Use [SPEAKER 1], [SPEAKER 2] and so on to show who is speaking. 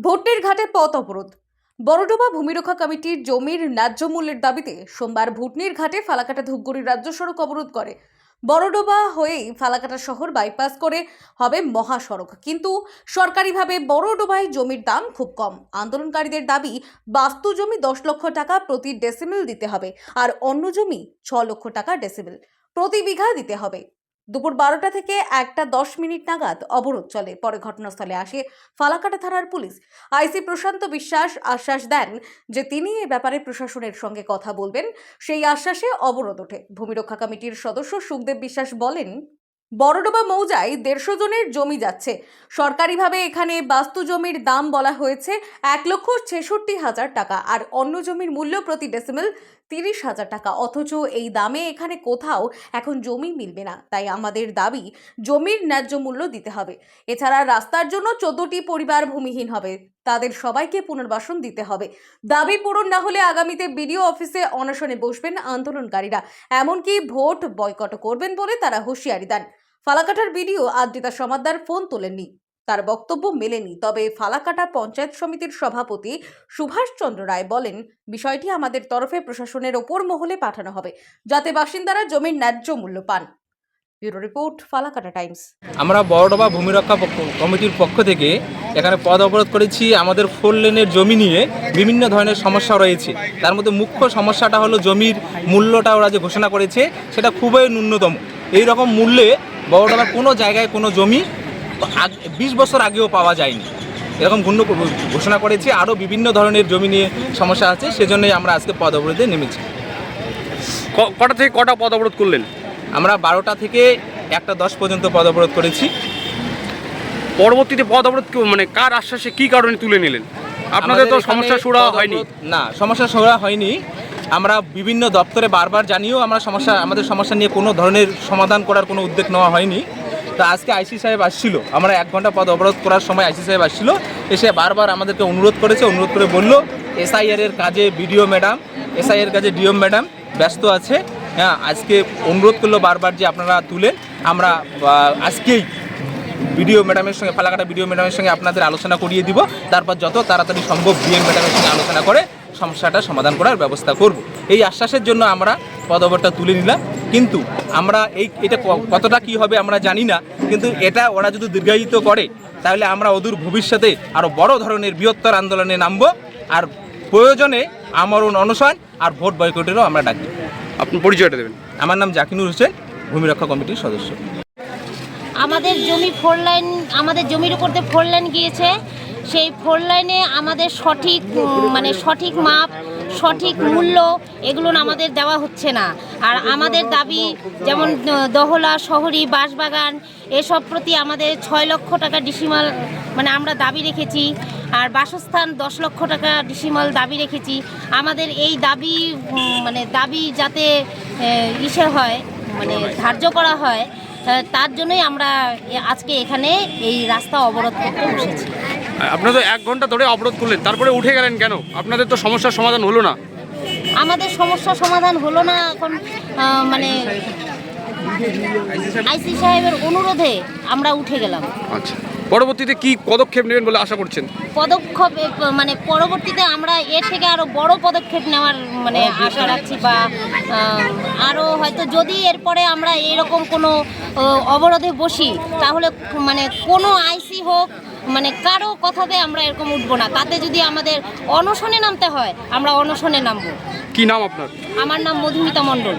[SPEAKER 1] ভোটের ঘাটে পথ অবরোধ। বড়ডোবা ভূমিরক্ষা কমিটির জমির ন্যায্য মূল্যের দাবিতে সোমবার ভুটনির ঘাটে ফালাকাটা ধূপগুড়ি রাজ্য সড়ক অবরোধ করে। বড়ডোবা হয়েই ফালাকাটা শহর বাইপাস করে হবে মহাসড়ক, কিন্তু সরকারিভাবে বড়ডোবায় জমির দাম খুব কম। আন্দোলনকারীদের দাবি, বাস্তু জমি 10 লক্ষ টাকা প্রতি ডেসিমেল দিতে হবে, আর অন্য জমি 6 লক্ষ টাকা ডেসিমেল প্রতি বিঘা দিতে হবে। দুপুর 12টা থেকে 1:10 নাগাদ অবরোধ চলে। পরে ঘটনাস্থলে আসে ফালাকাটা থানার পুলিশ। আইসি প্রশান্ত বিশ্বাস আশ্বাস দেন যে তিনি এ ব্যাপারে প্রশাসনের সঙ্গে কথা বলবেন। সেই আশ্বাসে অবরোধ ওঠে। ভূমিরক্ষা কমিটির সদস্য সুখদেব বিশ্বাস বলেন, বড়ডোবা মৌজায় 150 জনের জমি যাচ্ছে। সরকারিভাবে এখানে বাস্তু জমির দাম বলা হয়েছে 1,66,000 টাকা, আর অন্য জমির মূল্য প্রতি ডেসিমেল 30,000 টাকা। অথচ এই দামে এখানে কোথাও এখন জমি মিলবে না। তাই আমাদের দাবি, জমির ন্যায্য মূল্য দিতে হবে। এছাড়া রাস্তার জন্য 14টি পরিবার ভূমিহীন হবে, তাদের সবাইকে পুনর্বাসন দিতে হবে। দাবি পূরণ না হলে আগামীতে বিডিও অফিসে অনশনে বসবেন আন্দোলনকারীরা, এমনকি ভোট বয়কট করবেন বলে তারা হুঁশিয়ারি দেন। ফালাকাটার বিডিও আদ্রিতা সমাদ্দার ফোন তোলেননি, তার বক্তব্য মেলেনি। তবে ফালাকাটা পঞ্চায়েত সমিতির সভাপতি সুভাষ চন্দ্র রায় বলেন, বিষয়টি আমাদের তরফে প্রশাসনের ওপর মহলে পাঠানো হবে, যাতে বাসিন্দারা জমির ন্যায্য মূল্য পান। Bureau report, Falakata Times.
[SPEAKER 2] আমরা বড়ডোবা ভূমিরক্ষা কমিটির পক্ষ থেকে এখানে পথ অবরোধ করেছি। আমাদের 4 লেনের জমি নিয়ে বিভিন্ন ধরনের সমস্যা রয়েছে। তার মধ্যে মুখ্য সমস্যাটা হলো জমির মূল্যটা ওরা যে ঘোষণা করেছে সেটা খুবই ন্যূনতম। এই রকম মূল্যে বড়ডোবার কোনো জায়গায় কোনো জমি 20 বছর আগেও পাওয়া যায়নি। এরকম ঘোষণা করেছে। আরও বিভিন্ন ধরনের জমি নিয়ে সমস্যা আছে, সেজন্যই আমরা আজকে পথ অবরোধে নেমেছি।
[SPEAKER 3] কটা থেকে কটা পথ অবরোধ করলেন?
[SPEAKER 2] আমরা 12টা থেকে 1:10 পর্যন্ত পথ অবরোধ করেছি।
[SPEAKER 3] পরবর্তীতে পথ অবরোধ মানে কার আশ্বাসে কি কারণে তুলে নিলেন? আপনাদের তো সমস্যা সুরা হয়নি?
[SPEAKER 2] না, সমস্যা সুরা হয়নি। আমরা বিভিন্ন দপ্তরে বারবার জানিয়েও আমাদের সমস্যা নিয়ে কোনো ধরনের সমাধান করার কোনো উদ্যোগ নেওয়া হয়নি। তো আজকে আইসি সাহেব আসছিল, আমরা 1 ঘন্টা পথ অবরোধ করার সময় আইসি সাহেব আসছিল, এসে বারবার আমাদেরকে অনুরোধ করে বলল এসআইআর এর কাজে বিডিও ম্যাডাম, এসআইআর কাজে ডিএম ম্যাডাম ব্যস্ত আছে। হ্যাঁ, আজকে অনুরোধ করলো বারবার যে আপনারা তুলেন। আমরা আজকেই বিডিও ম্যাডামের সঙ্গে, ফালাকাটা বিডিও ম্যাডামের সঙ্গে আপনাদের আলোচনা করিয়ে দিব। তারপর যত তাড়াতাড়ি সম্ভব ডিএম ম্যাডামের সঙ্গে আলোচনা করে সমস্যাটা সমাধান করার ব্যবস্থা করব। এই আশ্বাসের জন্য আমরা পথ অবরোধটা তুলে নিলাম। কিন্তু আমরা এটা কতটা কি হবে আমরা জানি না, কিন্তু এটা ওরা যদি দীর্ঘায়িত করে তাহলে আমরা অদূর ভবিষ্যতে আরও বড় ধরনের বৃহত্তর আন্দোলনে নামব, আর প্রয়োজনে আমরণ অনশন আর ভোট বয়কটেরও আমরা ডাকব।
[SPEAKER 3] আপনি পরিচয়টা দেবেন?
[SPEAKER 2] আমার নাম জাকিনুর হোসেন, ভূমিরক্ষা কমিটির সদস্য।
[SPEAKER 4] আমাদের জমি 4 লাইন, আমাদের জমির উপর দিয়ে 4 লাইন গিয়েছে। সেই 4 লাইনে আমাদের সঠিক মাপ, সঠিক মূল্য এগুলো আমাদের দেওয়া হচ্ছে না। আর আমাদের দাবি, যেমন দহলা, শহরি, বাঁশবাগান এসব প্রতি আমাদের 6 লক্ষ টাকা ডিসিমাল আমরা দাবি রেখেছি। আর বাসস্থান 10 লক্ষ টাকা ডিসিমাল দাবি রেখেছি। আমাদের এই দাবি দাবি যাতে হয়, ধার্য করা হয়, তার জন্যই আমরা আজকে এখানে এই রাস্তা অবরোধ করতে বসেছি।
[SPEAKER 3] আপনারা তো 1 ঘন্টা ধরে অবরোধ করলেন, তারপরে উঠে গেলেন কেন? আপনাদের তো সমস্যার সমাধান হলো না?
[SPEAKER 4] আমাদের সমস্যা সমাধান হলো না। এখন আইসি সাহেবের অনুরোধে আমরা উঠে গেলাম।
[SPEAKER 3] আচ্ছা, পরবর্তীতে কি পদক্ষেপ নেবেন বলে আশা করছেন?
[SPEAKER 4] পদক্ষেপ পরবর্তীতে আমরা এর থেকে আরো বড় পদক্ষেপ নেওয়ার আশা রাখছি, বা আরো হয়তো যদি এরপরে আমরা এরকম কোনো অবরোধে বসি, তাহলে কোনো আইসি হোক কারো কথাতে আমরা এরকম উঠবো না। তাতে যদি আমাদের অনশনে নামতে হয়, আমরা অনশনে নামবো।
[SPEAKER 3] কি নাম আপনার?
[SPEAKER 4] আমার নাম মধুমিতা মণ্ডল।